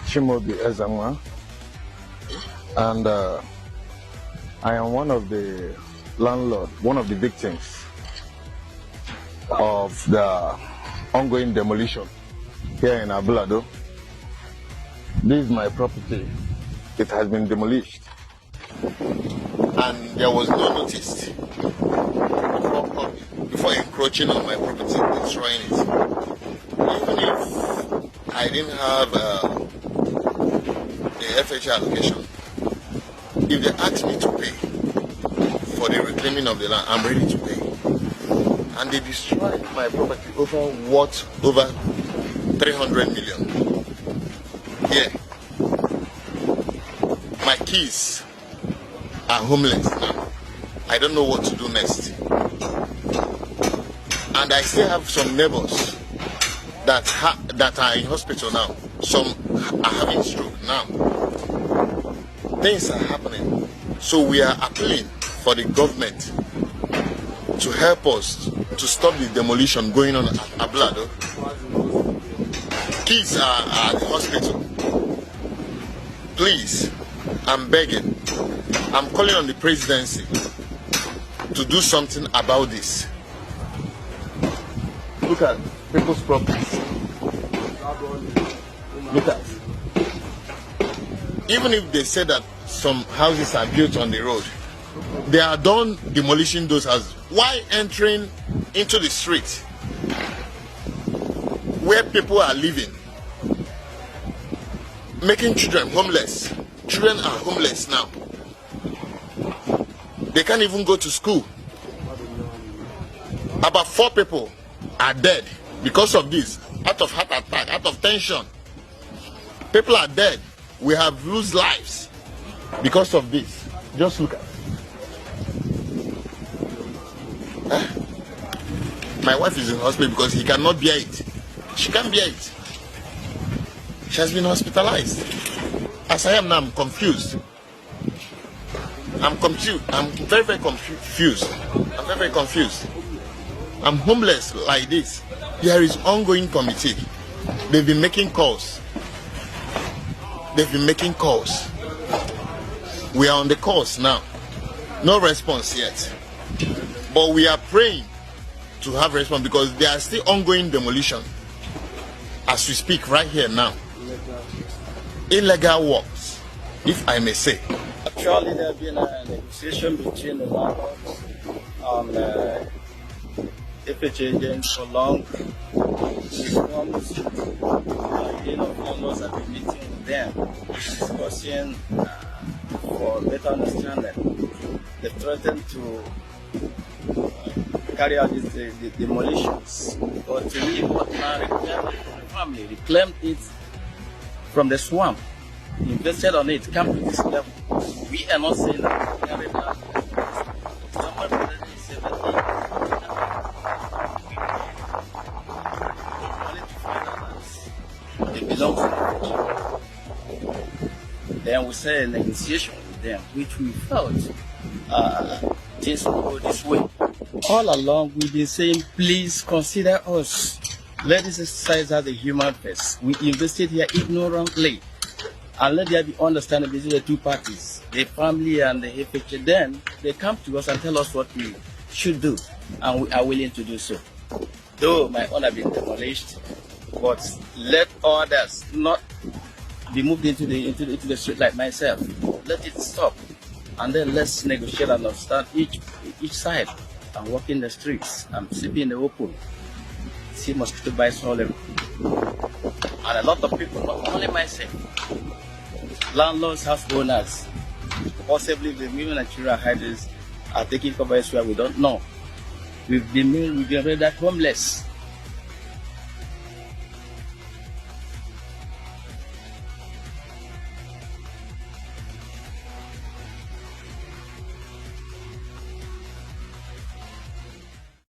Chimobi Ezama, and I am one of the landlord, one of the victims of the ongoing demolition here in Abulado. This is my property. It has been demolished, and there was no notice before encroaching on my property, destroying it. Even if I didn't have the FHA allocation, if they ask me to pay for the reclaiming of the land, I'm ready to pay. And they destroyed my property over 300 million. Yeah. My kids are homeless now. I don't know what to do next. And I still have some neighbors that are in hospital now. Some are having stroke now. Things are happening. So we are appealing for the government to help us to stop the demolition going on at Ablado. Kids are at the hospital. Please, I'm begging. I'm calling on the presidency to do something about this. Look at people's properties. Look at. Even if they say that some houses are built on the road, they are done demolishing those houses. Why entering into the street where people are living, making children homeless? Children are homeless now. They can't even go to school. About 4 people are dead because of this, out of heart attack, out of tension. People are dead. We have lost lives because of this. Just look at. My wife is in hospital because he cannot bear it. She can't bear it. She has been hospitalized. As I am now, I'm confused. I'm confused. I'm very, very confused. I'm very, very confused. I'm homeless like this. There is ongoing committee. They've been making calls. They've been making calls. We are on the calls now. No response yet. But we are praying to have response because there are still ongoing demolition as we speak right here now. Illegal works, if I may say. Actually, there has been a negotiation between the landlords and FHA agents for long. Reforms. Landlords have been meeting with them, discussing for better understanding. They threatened to carry out the demolitions, but to me, what now reclaimed it from the family, reclaimed it from the swamp, invested on it, come to this level. We are not saying that we carried out. Someone already said that they belong to the church. Then we say a negotiation with them, which we felt things will go this way. All along, we've been saying, please consider us. Let this exercise as a human face. We invested here ignorantly. And let there be understanding between the two parties, the family and the FHA. Then they come to us and tell us what we should do. And we are willing to do so. Though my own have been demolished, but let others not be moved into the street like myself. Let it stop. And then let's negotiate and understand each side. I'm walking the streets. I'm sleeping in the open. See mosquito bites all over. And a lot of people, not only myself, landlords, house owners, possibly the women and children hiders are taking cover elsewhere we don't know. We've been rendered homeless.